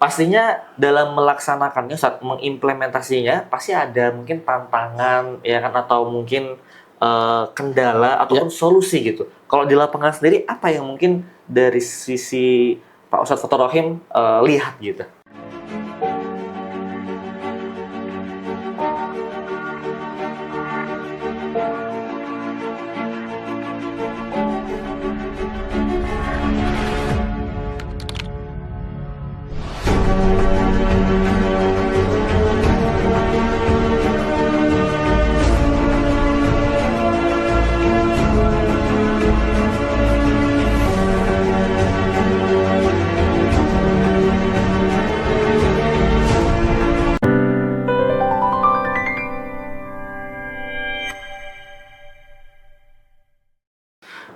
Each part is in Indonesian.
pastinya dalam melaksanakannya saat mengimplementasinya pasti ada mungkin tantangan ya kan atau mungkin kendala ataupun solusi gitu. Kalau di lapangan sendiri apa yang mungkin dari sisi Pak Ustadz Fathur Rahim lihat gitu?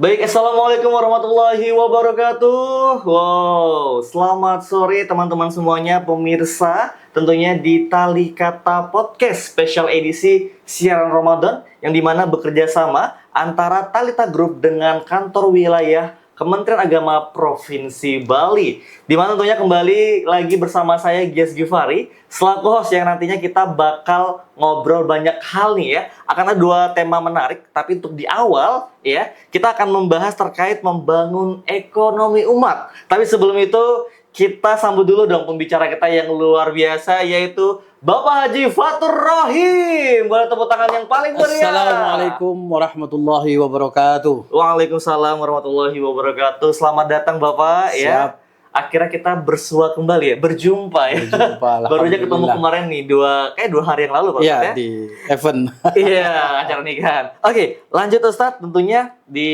Baik, Assalamualaikum warahmatullahi wabarakatuh. Wow, selamat sore teman-teman semuanya, pemirsa. Tentunya di Tali Kata Podcast Special Edisi Siaran Ramadan, yang dimana bekerja sama antara Talita Group dengan kantor wilayah Kementerian Agama Provinsi Bali. Dimana tentunya kembali lagi bersama saya Gias Givari selaku host yang nantinya kita bakal ngobrol banyak hal nih ya. Akan ada 2 tema menarik, tapi untuk di awal ya kita akan membahas terkait membangun ekonomi umat. Tapi sebelum itu kita sambut dulu dong pembicara kita yang luar biasa, yaitu Bapak Haji Fathur Rahim. Boleh tepuk tangan yang paling meriah. Assalamualaikum warahmatullahi wabarakatuh. Waalaikumsalam warahmatullahi wabarakatuh. Selamat datang Bapak. Siap. Ya. Akhirnya kita bersua kembali ya, berjumpa ya. Baru aja ketemu kemarin nih, 2 hari yang lalu Pak. Iya, ya? di event. Iya, acara nikahan. Oke, lanjut Ustadz. Tentunya di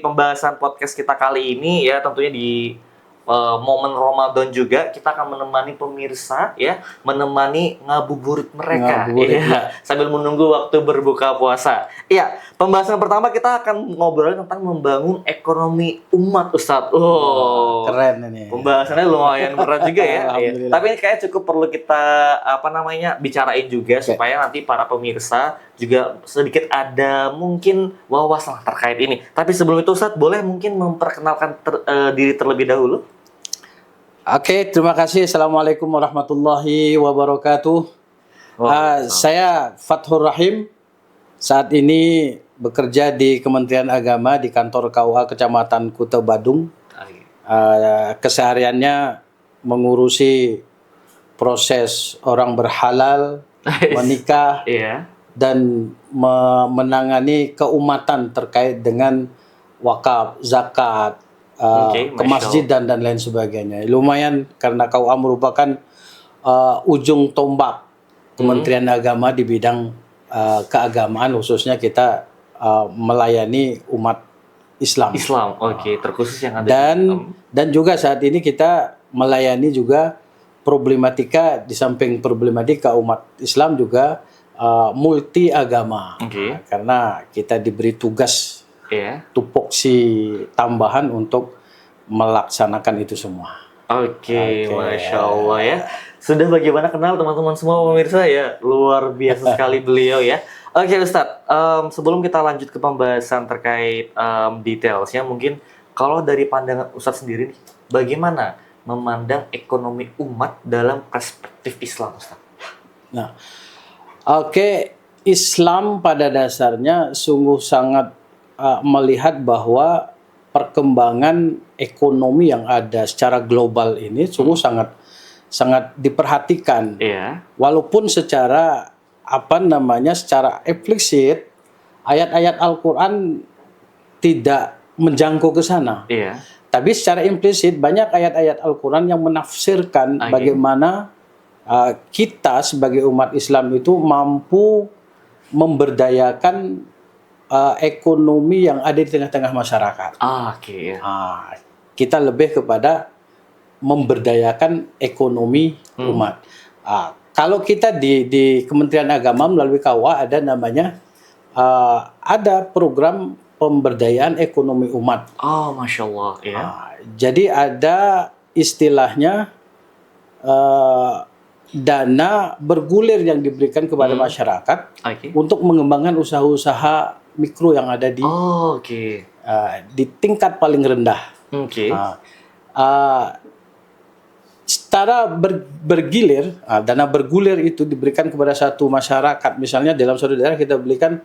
pembahasan podcast kita kali ini ya, tentunya di momen Ramadan juga kita akan menemani pemirsa ya, menemani ngabuburit mereka ya, sambil menunggu waktu berbuka puasa. Iya, pembahasan pertama kita akan ngobrol tentang membangun ekonomi umat Ustadz. Keren ini. Pembahasannya lumayan berat juga ya. Tapi ini kayak cukup perlu kita bicarain juga supaya nanti para pemirsa juga sedikit ada mungkin wawasan terkait ini. Tapi sebelum itu Ustadz, boleh mungkin memperkenalkan diri terlebih dahulu? Oke, terima kasih. Assalamualaikum warahmatullahi wabarakatuh. Saya Fathur Rahim. Saat ini bekerja di Kementerian Agama di kantor KUA Kecamatan Kuta Badung. Kesehariannya mengurusi proses orang berhalal, menikah, dan menangani keumatan terkait dengan wakaf, zakat, ke masjid dan lain sebagainya. Lumayan karena KUA merupakan ujung tombak Kementerian Agama di bidang keagamaan, khususnya kita melayani umat Islam. Terkhusus yang ada dan juga saat ini kita melayani juga problematika, di samping problematika umat Islam juga multi agama. Karena kita diberi tugas tupoksi tambahan untuk melaksanakan itu semua. Masya Allah ya. Sudah bagaimana kenal teman-teman semua pemirsa ya, luar biasa sekali beliau ya. Oke Ustadz, sebelum kita lanjut ke pembahasan terkait detailsnya, mungkin kalau dari pandangan Ustadz sendiri nih, bagaimana memandang ekonomi umat dalam perspektif Islam Ustadz? Nah, Islam pada dasarnya sungguh sangat melihat bahwa perkembangan ekonomi yang ada secara global ini sungguh sangat diperhatikan. Walaupun secara secara eksplisit ayat-ayat Al-Qur'an tidak menjangkau ke sana. Tapi secara implisit banyak ayat-ayat Al-Qur'an yang menafsirkan bagaimana kita sebagai umat Islam itu mampu memberdayakan ekonomi yang ada di tengah-tengah masyarakat. Kita lebih kepada memberdayakan ekonomi umat. Kalau kita di Kementerian Agama melalui KUA ada namanya ada program pemberdayaan ekonomi umat. Masya Allah ya. Jadi ada istilahnya dana bergulir yang diberikan kepada masyarakat untuk mengembangkan usaha-usaha mikro yang ada di tingkat paling rendah. secara bergilir, dana bergulir itu diberikan kepada satu masyarakat. Misalnya dalam suatu daerah kita berikan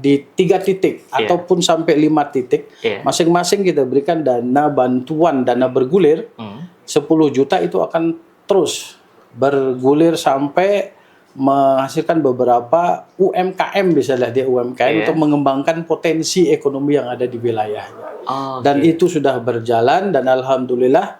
di 3 titik ataupun sampai 5 titik. Masing-masing kita berikan dana bantuan, dana bergulir 10 juta itu akan terus bergulir sampai menghasilkan beberapa UMKM, misalnya dia UMKM untuk mengembangkan potensi ekonomi yang ada di wilayahnya. Dan itu sudah berjalan dan alhamdulillah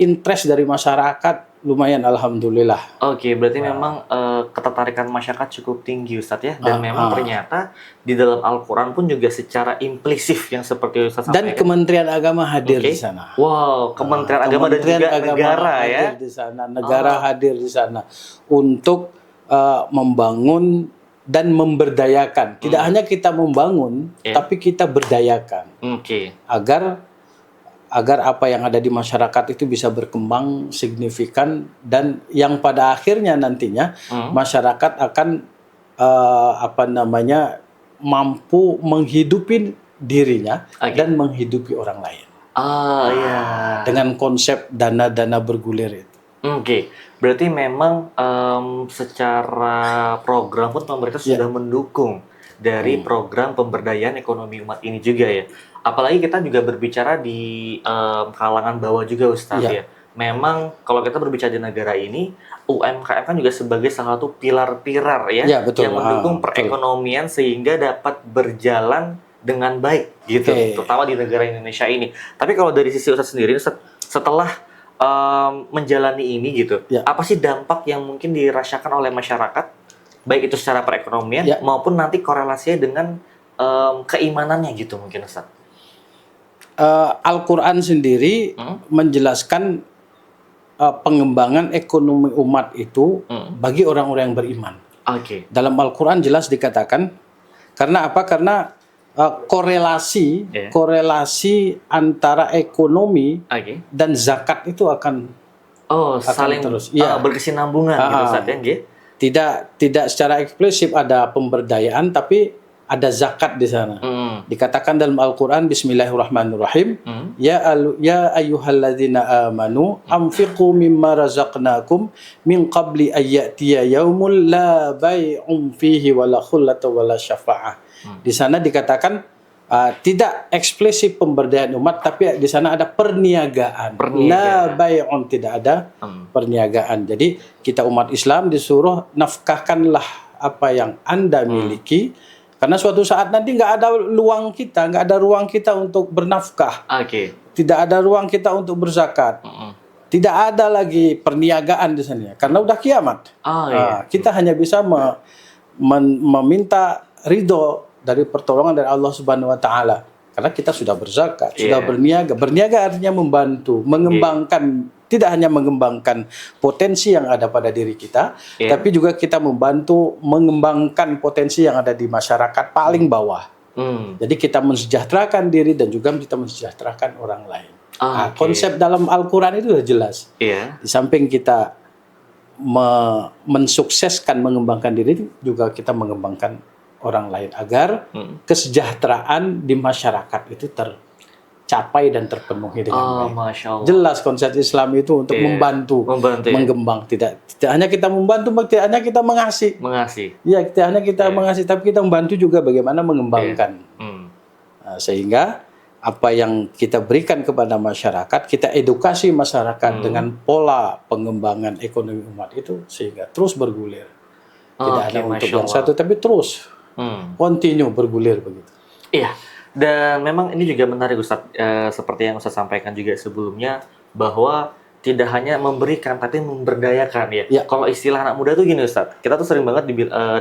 interest dari masyarakat lumayan alhamdulillah. Berarti memang ketertarikan masyarakat cukup tinggi Ustadz ya, dan memang ternyata di dalam Al-Quran pun juga secara implisif yang seperti Ustadz sampaikan. Dan Kementerian Agama hadir di sana. Wow, Kementerian Agama dan juga negara ya. Hadir di sana, negara hadir di sana untuk membangun dan memberdayakan. Tidak hanya kita membangun, tapi kita berdayakan. Agar apa yang ada di masyarakat itu bisa berkembang signifikan dan yang pada akhirnya nantinya masyarakat akan mampu menghidupi dirinya dan menghidupi orang lain. Dengan konsep dana-dana bergulir itu. Berarti memang secara program pun pemerintah sudah mendukung dari program pemberdayaan ekonomi umat ini juga ya. Apalagi kita juga berbicara di kalangan bawah juga Ustadz ya. Memang kalau kita berbicara di negara ini, UMKM kan juga sebagai salah satu pilar-pilar ya, yang mendukung perekonomian sehingga dapat berjalan dengan baik gitu, terutama di negara Indonesia ini. Tapi kalau dari sisi Ustadz sendiri, setelah menjalani ini gitu, apa sih dampak yang mungkin dirasakan oleh masyarakat, baik itu secara perekonomian maupun nanti korelasinya dengan keimanannya gitu mungkin Ustadz? Al-Quran sendiri menjelaskan pengembangan ekonomi umat itu bagi orang-orang yang beriman. Dalam Al-Quran jelas dikatakan, karena apa? Karena korelasi antara ekonomi dan zakat itu akan saling terus berkesinambungan gitu Ustaz ya. Tidak secara eksplisit ada pemberdayaan, tapi ada zakat di sana. Dikatakan dalam Al-Quran, Bismillahirrahmanirrahim, Ya ayyuhalladzina amanu, anfiqu mimma razaqnakum min qabli ayyatiya yaumul la bay'un fihi wala khullata wala syafa'ah. Di sana dikatakan tidak eksplisit pemberdayaan umat, tapi di sana ada perniagaan. La bay'un, tidak ada perniagaan. Jadi kita umat Islam disuruh nafkahkanlah apa yang Anda miliki, karena suatu saat nanti nggak ada ruang kita untuk bernafkah. Tidak ada ruang kita untuk berzakat. Tidak ada lagi perniagaan di sana, karena udah kiamat. Kita hanya bisa meminta ridho dari pertolongan dari Allah Subhanahu Wa Taala. Karena kita sudah berzakat, sudah berniaga. Berniaga artinya membantu, mengembangkan, tidak hanya mengembangkan potensi yang ada pada diri kita, tapi juga kita membantu mengembangkan potensi yang ada di masyarakat paling bawah. Jadi kita mensejahterakan diri dan juga kita mensejahterakan orang lain. Konsep dalam Al-Quran itu sudah jelas. Di samping kita mensukseskan mengembangkan diri, juga kita mengembangkan orang lain agar kesejahteraan di masyarakat itu tercapai dan terpenuhi dengan baik. Masya Allah. Jelas konsep Islam itu untuk membantu mengembang, tidak hanya kita membantu, tidak hanya kita mengasihi. Tidak hanya kita mengasihi, tapi kita membantu juga bagaimana mengembangkan. Sehingga apa yang kita berikan kepada masyarakat, kita edukasi masyarakat dengan pola pengembangan ekonomi umat itu sehingga terus bergulir. Tidak ada untuk yang satu, tapi terus continue bergulir begitu. Iya, dan memang ini juga menarik Ustadz, seperti yang Ustadz sampaikan juga sebelumnya, bahwa tidak hanya memberikan tapi memberdayakan ya. Kalau istilah anak muda tuh gini Ustadz, kita tuh sering banget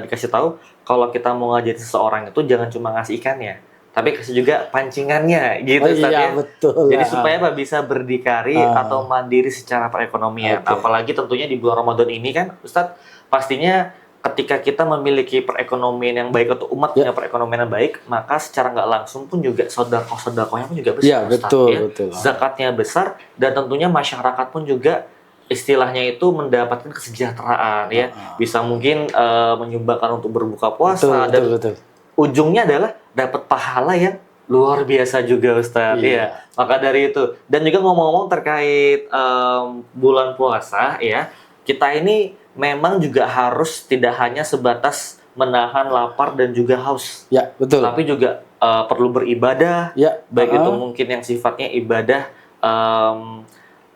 dikasih tahu kalau kita mau ngajarin seseorang itu jangan cuma ngasih ikannya, tapi kasih juga pancingannya gitu Ustadz ya. Betul. Jadi supaya bisa berdikari atau mandiri secara perekonomian. Apalagi tentunya di bulan Ramadan ini kan Ustadz, pastinya ketika kita memiliki perekonomian yang baik atau umat punya perekonomian yang baik, maka secara nggak langsung pun juga sodakoh-sodakohnya pun juga besar. Betul. Zakatnya besar, dan tentunya masyarakat pun juga istilahnya itu mendapatkan kesejahteraan ya. Bisa mungkin menyumbangkan untuk berbuka puasa, dan ujungnya adalah dapat pahala yang Luar biasa juga Ustadz. Iya. Iya. Maka dari itu, dan juga ngomong-ngomong terkait bulan puasa ya, kita ini memang juga harus tidak hanya sebatas menahan lapar dan juga haus, Ya, betul. tapi juga perlu beribadah, Ya, baik itu mungkin yang sifatnya ibadah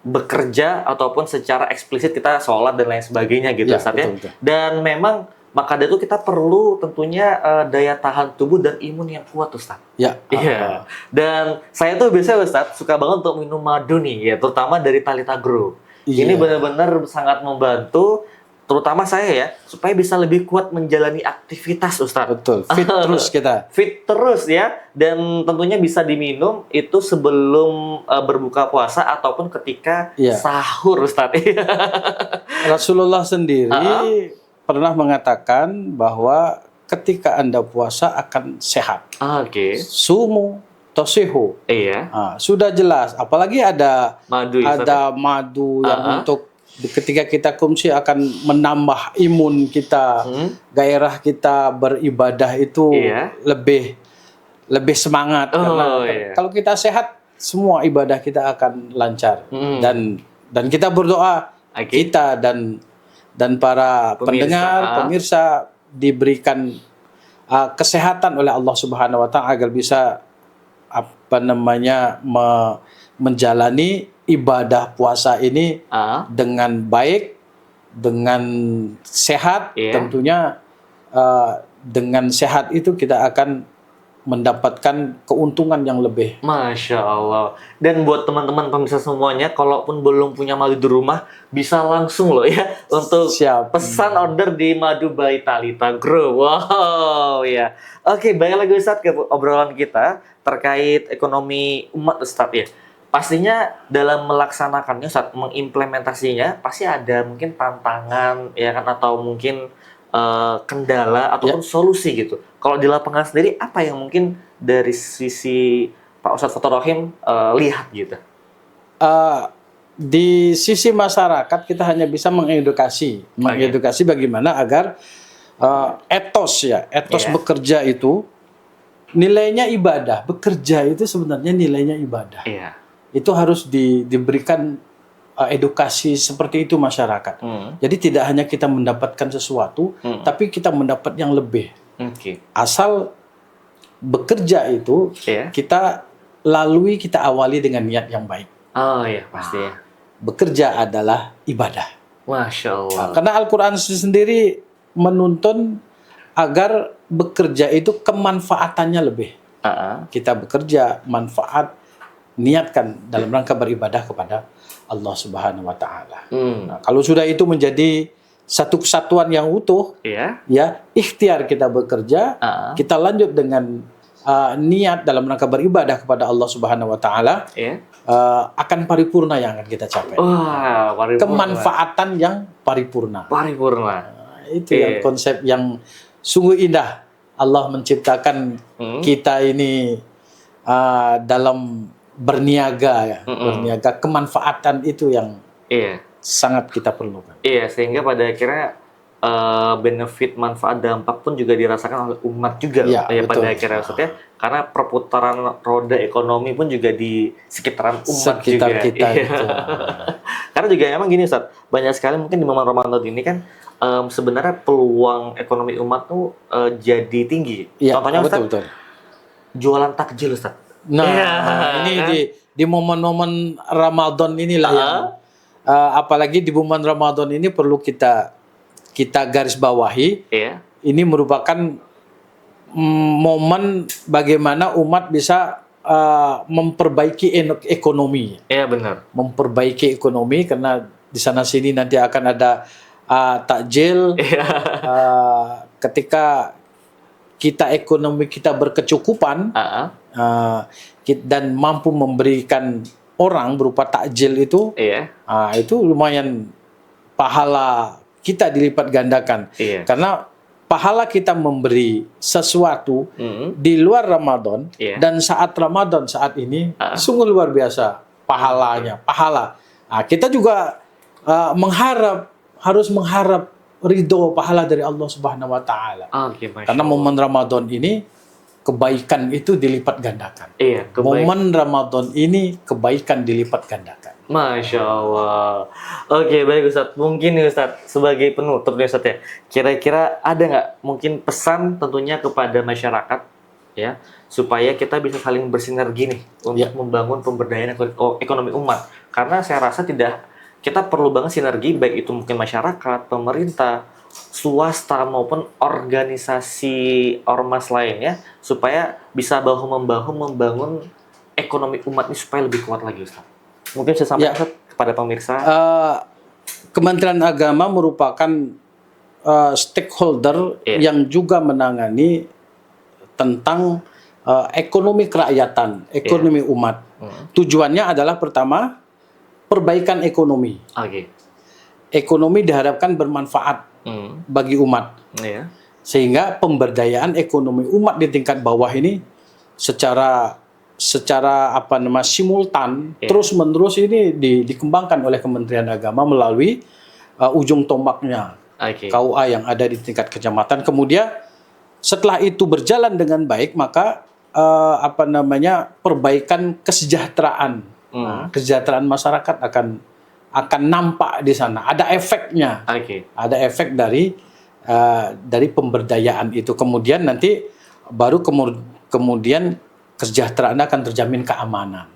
bekerja ataupun secara eksplisit kita sholat dan lain sebagainya gitu Ya, Ustadz ya. betul. Dan memang maka dari itu kita perlu tentunya daya tahan tubuh dan imun yang kuat Ustadz. Ya. Iya. Dan saya tuh biasanya Ustadz suka banget untuk minum madu nih ya, terutama dari Talita Group. Iya. Ini benar-benar sangat membantu terutama saya ya, supaya bisa lebih kuat menjalani aktivitas Ustadz. Betul. Fit terus kita. Fit terus ya, dan tentunya bisa diminum itu sebelum berbuka puasa ataupun ketika Iya. sahur Ustadz. Rasulullah sendiri pernah mengatakan bahwa ketika Anda puasa akan sehat. Oke. Sumu tosihu. Iya. Sudah jelas. Apalagi ada Madu ya, Ustadz. ada madu yang untuk ketika kita konsumsi akan menambah imun kita, gairah kita beribadah itu Iya. lebih semangat karena iya. kalau kita sehat semua ibadah kita akan lancar dan kita berdoa kita dan para pemirsa diberikan kesehatan oleh Allah Subhanahu wa taala agar bisa menjalani ibadah puasa ini dengan baik, dengan sehat. Tentunya dengan sehat itu kita akan mendapatkan keuntungan yang lebih. Masya Allah. Dan buat teman-teman pemirsa semuanya, kalaupun belum punya madu di rumah, bisa langsung loh ya untuk pesan order di Madu by Talita Group. Wow ya. Oke, balik lagi Ustadz ke obrolan kita terkait ekonomi umat Ustadz ya. Pastinya dalam melaksanakannya Ustadz, mengimplementasinya pasti ada mungkin tantangan ya kan, atau mungkin kendala ataupun solusi gitu. Kalau di lapangan sendiri apa yang mungkin dari sisi Pak Ustadz Fathur Rahim lihat gitu? Di sisi masyarakat kita hanya bisa mengedukasi bagaimana agar etos bekerja itu nilainya ibadah. Bekerja itu sebenarnya nilainya ibadah. Itu harus diberikan edukasi seperti itu masyarakat. Jadi tidak hanya kita mendapatkan sesuatu, tapi kita mendapat yang lebih. Asal bekerja itu kita awali dengan niat yang baik. Oh iya, pasti ya. Bekerja adalah ibadah. Masya Allah. Karena Al-Quran sendiri menuntun agar bekerja itu kemanfaatannya lebih. Kita bekerja, manfaat, niatkan dalam rangka beribadah kepada Allah Subhanahu wa taala. Nah, kalau sudah itu menjadi satu kesatuan yang utuh, ya ikhtiar kita bekerja, kita lanjut dengan niat dalam rangka beribadah kepada Allah Subhanahu wa taala, akan paripurna yang akan kita capai. Kemanfaatan yang paripurna. Itu yang konsep yang sungguh indah. Allah menciptakan kita ini dalam berniaga berniaga, kemanfaatan itu yang sangat kita perlukan. Sehingga pada akhirnya benefit, manfaat, dampak pun juga dirasakan oleh umat juga pada akhirnya Ustadz, karena perputaran roda ekonomi pun juga di sekitaran umat sekitar juga. Kita gitu. Karena juga emang gini Ustadz, banyak sekali mungkin di momen Ramadan ini kan sebenarnya peluang ekonomi umat tuh jadi tinggi. Contohnya Ustadz, jualan takjil Ustadz. Ini di momen-momen Ramadan inilah yang apalagi di momen Ramadan ini perlu kita garis bawahi. Ini merupakan momen bagaimana umat bisa memperbaiki ekonomi. Benar. Memperbaiki ekonomi karena di sana sini nanti akan ada takjil. Ketika ekonomi kita berkecukupan dan mampu memberikan orang berupa takjil itu, itu lumayan pahala kita dilipat gandakan. Karena pahala kita memberi sesuatu di luar Ramadan dan saat Ramadan saat ini sungguh luar biasa pahalanya. Kita juga harus mengharap ridho pahala dari Allah Subhanahu wa taala. Karena momen Ramadan ini kebaikan itu dilipat gandakan. Iya, Momen Ramadan ini kebaikan dilipat gandakan. Masya Allah. Oke, baik Ustadz. Mungkin nih Ustadz, sebagai penutup nih Ustadz ya, kira-kira ada nggak mungkin pesan tentunya kepada masyarakat ya, supaya kita bisa saling bersinergi nih untuk membangun pemberdayaan ekonomi umat. Karena saya rasa kita perlu banget sinergi, baik itu mungkin masyarakat, pemerintah, swasta maupun organisasi ormas lainnya, supaya bisa bahu-membahu membangun ekonomi umat ini supaya lebih kuat lagi Ustaz. Mungkin saya sampaikan kepada pemirsa. Kementerian Agama merupakan stakeholder yang juga menangani tentang ekonomi kerakyatan, ekonomi umat. Tujuannya adalah pertama, perbaikan ekonomi. Ekonomi diharapkan bermanfaat bagi umat. Sehingga pemberdayaan ekonomi umat di tingkat bawah ini secara simultan terus-menerus ini dikembangkan oleh Kementerian Agama melalui ujung tombaknya KUA yang ada di tingkat kecamatan. Kemudian setelah itu berjalan dengan baik, maka perbaikan kesejahteraan kesejahteraan masyarakat akan nampak di sana. Ada efeknya. Ada efek dari pemberdayaan itu. Kemudian nanti baru kemudian kesejahteraan akan terjamin keamanan.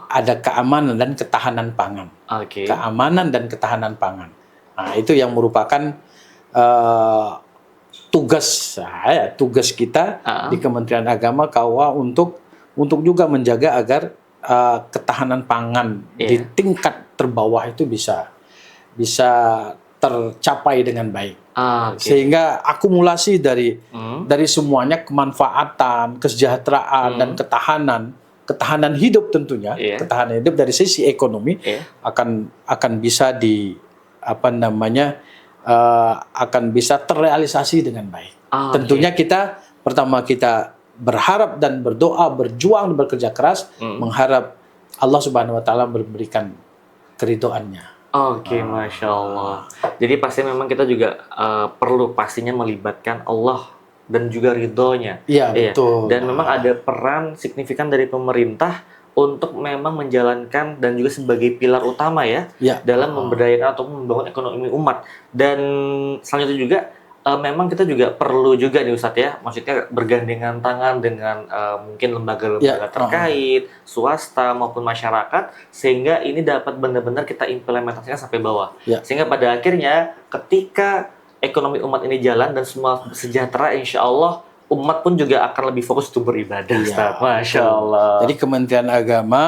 Ada keamanan dan ketahanan pangan. Keamanan dan ketahanan pangan. Nah, itu yang merupakan tugas kita di Kementerian Agama KUA untuk juga menjaga agar ketahanan pangan di tingkat terbawah itu bisa tercapai dengan baik. Sehingga akumulasi dari semuanya, kemanfaatan, kesejahteraan dan ketahanan hidup tentunya, ketahanan hidup dari sisi ekonomi akan bisa akan bisa terrealisasi dengan baik. Tentunya kita berharap dan berdoa, berjuang, bekerja keras, mengharap Allah Subhanahu wa taala memberikan keridhoannya. Masya Allah. Jadi pasti memang kita juga perlu pastinya melibatkan Allah dan juga ridhonya. Iya, betul. Dan memang ada peran signifikan dari pemerintah untuk memang menjalankan dan juga sebagai pilar utama dalam memberdayakan atau membangun ekonomi umat. Dan selanjutnya juga memang kita juga perlu juga nih Ustadz ya, maksudnya bergandengan tangan dengan mungkin lembaga-lembaga terkait, swasta maupun masyarakat, sehingga ini dapat benar-benar kita implementasikan sampai bawah. Sehingga pada akhirnya ketika ekonomi umat ini jalan dan semua sejahtera, insya Allah umat pun juga akan lebih fokus untuk beribadah. Ustadz. Masya Allah. Jadi Kementerian Agama,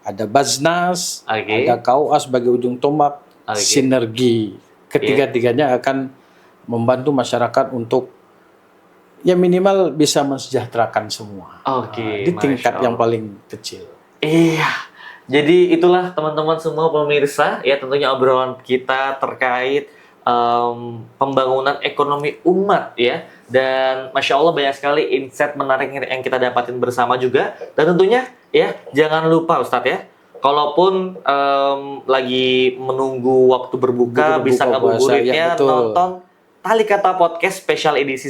ada Baznas, ada KUA sebagai ujung tombak, sinergi. Ketiga-tiganya akan membantu masyarakat untuk minimal bisa mensejahterakan semua. Di tingkat yang paling kecil. Iya. Jadi itulah teman-teman semua pemirsa ya, tentunya obrolan kita terkait pembangunan ekonomi umat ya. Dan Masya Allah banyak sekali insight menarik yang kita dapatin bersama juga. Dan tentunya ya jangan lupa Ustadz ya, kalaupun lagi menunggu waktu berbuka bisa ngabuburitnya nonton Tali Kata Podcast spesial edisi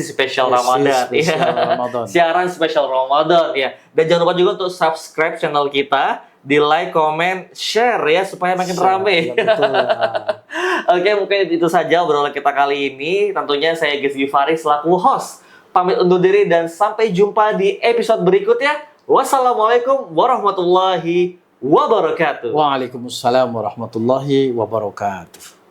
spesial Ramadan. Siaran spesial Ramadan ya. Dan jangan lupa juga untuk subscribe channel kita, di like, comment, share ya supaya makin rame. Oke, mungkin itu saja obrolan kita kali ini. Tentunya saya Ghifli Faris selaku host pamit undur diri dan sampai jumpa di episode berikutnya. Wassalamualaikum warahmatullahi wabarakatuh. Waalaikumsalam warahmatullahi wabarakatuh.